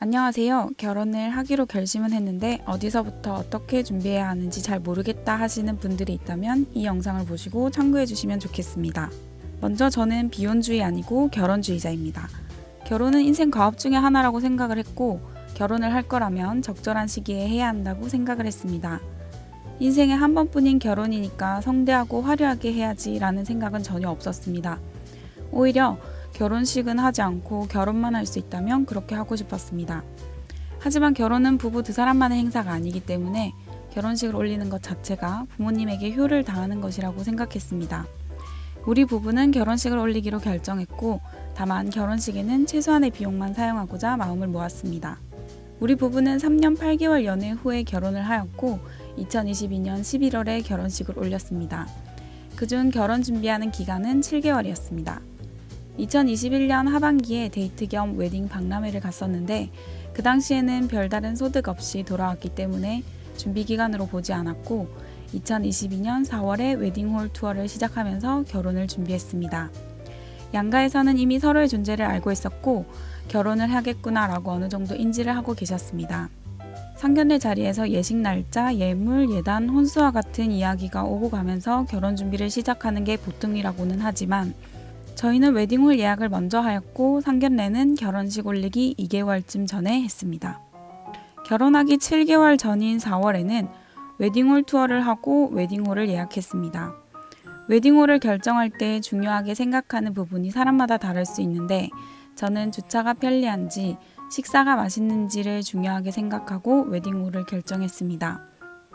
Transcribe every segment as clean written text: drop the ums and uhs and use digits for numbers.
안녕하세요. 결혼을 하기로 결심은 했는데 어디서부터 어떻게 준비해야 하는지 잘 모르겠다 하시는 분들이 있다면 이 영상을 보시고 참고해 주시면 좋겠습니다. 먼저 저는 비혼주의 아니고 결혼주의자입니다. 결혼은 인생 과업 중에 하나라고 생각을 했고 결혼을 할 거라면 적절한 시기에 해야 한다고 생각을 했습니다. 인생에 한 번뿐인 결혼이니까 성대하고 화려하게 해야지 라는 생각은 전혀 없었습니다. 오히려 결혼식은 하지 않고 결혼만 할 수 있다면 그렇게 하고 싶었습니다. 하지만 결혼은 부부 두 사람만의 행사가 아니기 때문에 결혼식을 올리는 것 자체가 부모님에게 효를 다하는 것이라고 생각했습니다. 우리 부부는 결혼식을 올리기로 결정했고 다만 결혼식에는 최소한의 비용만 사용하고자 마음을 모았습니다. 우리 부부는 3년 8개월 연애 후에 결혼을 하였고 2022년 11월에 결혼식을 올렸습니다. 그중 결혼 준비하는 기간은 7개월이었습니다. 2021년 하반기에 데이트 겸 웨딩 박람회를 갔었는데 그 당시에는 별다른 소득 없이 돌아왔기 때문에 준비 기간으로 보지 않았고 2022년 4월에 웨딩홀 투어를 시작하면서 결혼을 준비했습니다. 양가에서는 이미 서로의 존재를 알고 있었고 결혼을 하겠구나라고 어느 정도 인지를 하고 계셨습니다. 상견례 자리에서 예식 날짜, 예물, 예단, 혼수와 같은 이야기가 오고 가면서 결혼 준비를 시작하는 게 보통이라고는 하지만 저희는 웨딩홀 예약을 먼저 하였고 상견례는 결혼식 올리기 2개월쯤 전에 했습니다. 결혼하기 7개월 전인 4월에는 웨딩홀 투어를 하고 웨딩홀을 예약했습니다. 웨딩홀을 결정할 때 중요하게 생각하는 부분이 사람마다 다를 수 있는데 저는 주차가 편리한지 식사가 맛있는지를 중요하게 생각하고 웨딩홀을 결정했습니다.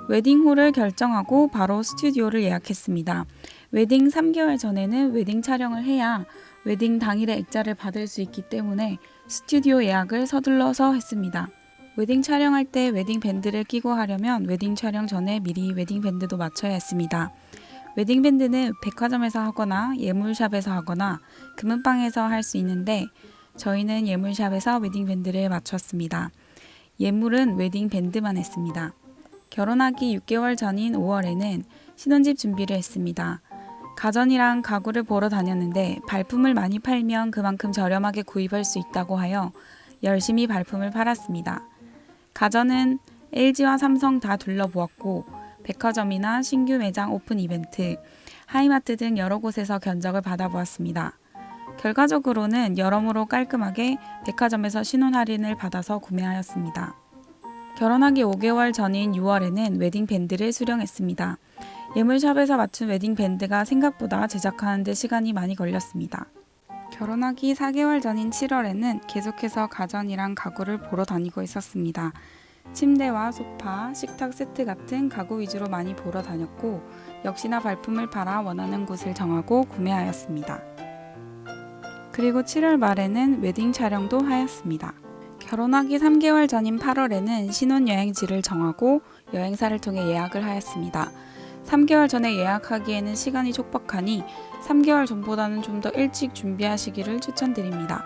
웨딩홀을 결정하고 바로 스튜디오를 예약했습니다. 웨딩 3개월 전에는 웨딩 촬영을 해야 웨딩 당일에 액자를 받을 수 있기 때문에 스튜디오 예약을 서둘러서 했습니다. 웨딩 촬영할 때 웨딩 밴드를 끼고 하려면 웨딩 촬영 전에 미리 웨딩 밴드도 맞춰야 했습니다. 웨딩 밴드는 백화점에서 하거나 예물샵에서 하거나 금은방에서 할 수 있는데 저희는 예물샵에서 웨딩 밴드를 맞췄습니다. 예물은 웨딩 밴드만 했습니다. 결혼하기 6개월 전인 5월에는 신혼집 준비를 했습니다. 가전이랑 가구를 보러 다녔는데 발품을 많이 팔면 그만큼 저렴하게 구입할 수 있다고 하여 열심히 발품을 팔았습니다. 가전은 LG와 삼성 다 둘러보았고 백화점이나 신규 매장 오픈 이벤트, 하이마트 등 여러 곳에서 견적을 받아보았습니다. 결과적으로는 여러모로 깔끔하게 백화점에서 신혼 할인을 받아서 구매하였습니다. 결혼하기 5개월 전인 6월에는 웨딩 밴드를 수령했습니다. 예물샵에서 맞춘 웨딩 밴드가 생각보다 제작하는 데 시간이 많이 걸렸습니다. 결혼하기 4개월 전인 7월에는 계속해서 가전이랑 가구를 보러 다니고 있었습니다. 침대와 소파, 식탁 세트 같은 가구 위주로 많이 보러 다녔고 역시나 발품을 팔아 원하는 곳을 정하고 구매하였습니다. 그리고 7월 말에는 웨딩 촬영도 하였습니다. 결혼하기 3개월 전인 8월에는 신혼여행지를 정하고 여행사를 통해 예약을 하였습니다. 3개월 전에 예약하기에는 시간이 촉박하니 3개월 전보다는 좀 더 일찍 준비하시기를 추천드립니다.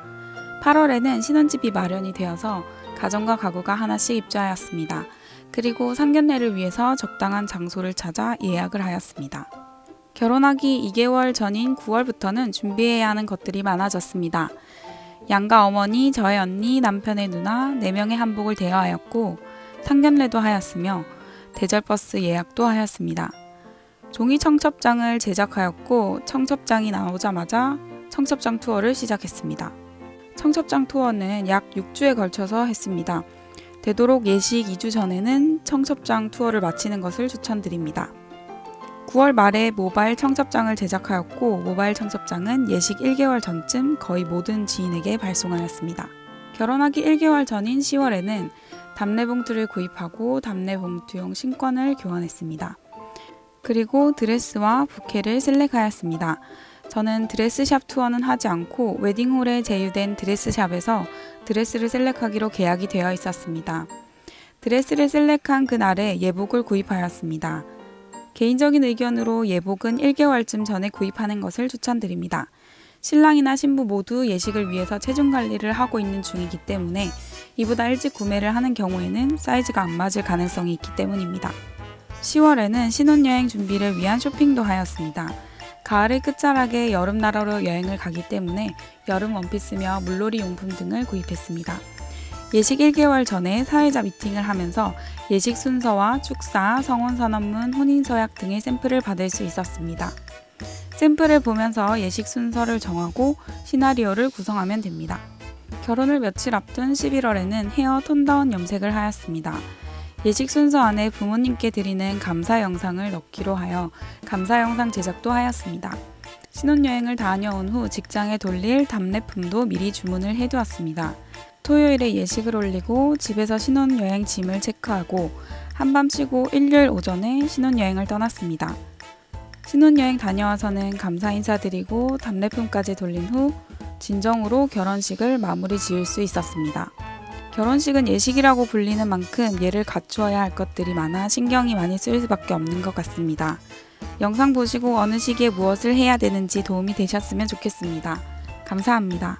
8월에는 신혼집이 마련이 되어서 가전과 가구가 하나씩 입주하였습니다. 그리고 상견례를 위해서 적당한 장소를 찾아 예약을 하였습니다. 결혼하기 2개월 전인 9월부터는 준비해야 하는 것들이 많아졌습니다. 양가 어머니, 저의 언니, 남편의 누나 4명의 한복을 대여하였고 상견례도 하였으며 대절버스 예약도 하였습니다. 종이 청첩장을 제작하였고 청첩장이 나오자마자 청첩장 투어를 시작했습니다. 청첩장 투어는 약 6주에 걸쳐서 했습니다. 되도록 예식 2주 전에는 청첩장 투어를 마치는 것을 추천드립니다. 9월 말에 모바일 청첩장을 제작하였고 모바일 청첩장은 예식 1개월 전쯤 거의 모든 지인에게 발송하였습니다. 결혼하기 1개월 전인 10월에는 답례봉투를 구입하고 답례봉투용 신권을 교환했습니다. 그리고 드레스와 부케를 셀렉하였습니다. 저는 드레스샵 투어는 하지 않고 웨딩홀에 제휴된 드레스샵에서 드레스를 셀렉하기로 계약이 되어 있었습니다. 드레스를 셀렉한 그날에 예복을 구입하였습니다. 개인적인 의견으로 예복은 1개월쯤 전에 구입하는 것을 추천드립니다. 신랑이나 신부 모두 예식을 위해서 체중 관리를 하고 있는 중이기 때문에 이보다 일찍 구매를 하는 경우에는 사이즈가 안 맞을 가능성이 있기 때문입니다. 10월에는 신혼여행 준비를 위한 쇼핑도 하였습니다. 가을의 끝자락에 여름나라로 여행을 가기 때문에 여름 원피스며 물놀이 용품 등을 구입했습니다. 예식 1개월 전에 사회자 미팅을 하면서 예식 순서와 축사, 성혼선언문, 혼인서약 등의 샘플을 받을 수 있었습니다. 샘플을 보면서 예식 순서를 정하고 시나리오를 구성하면 됩니다. 결혼을 며칠 앞둔 11월에는 헤어 톤다운 염색을 하였습니다. 예식 순서 안에 부모님께 드리는 감사 영상을 넣기로 하여 감사 영상 제작도 하였습니다. 신혼여행을 다녀온 후 직장에 돌릴 답례품도 미리 주문을 해두었습니다. 토요일에 예식을 올리고 집에서 신혼여행 짐을 체크하고 한밤 쉬고 일요일 오전에 신혼여행을 떠났습니다. 신혼여행 다녀와서는 감사 인사드리고 답례품까지 돌린 후 진정으로 결혼식을 마무리 지을 수 있었습니다. 결혼식은 예식이라고 불리는 만큼 예를 갖추어야 할 것들이 많아 신경이 많이 쓰일 수밖에 없는 것 같습니다. 영상 보시고 어느 시기에 무엇을 해야 되는지 도움이 되셨으면 좋겠습니다. 감사합니다.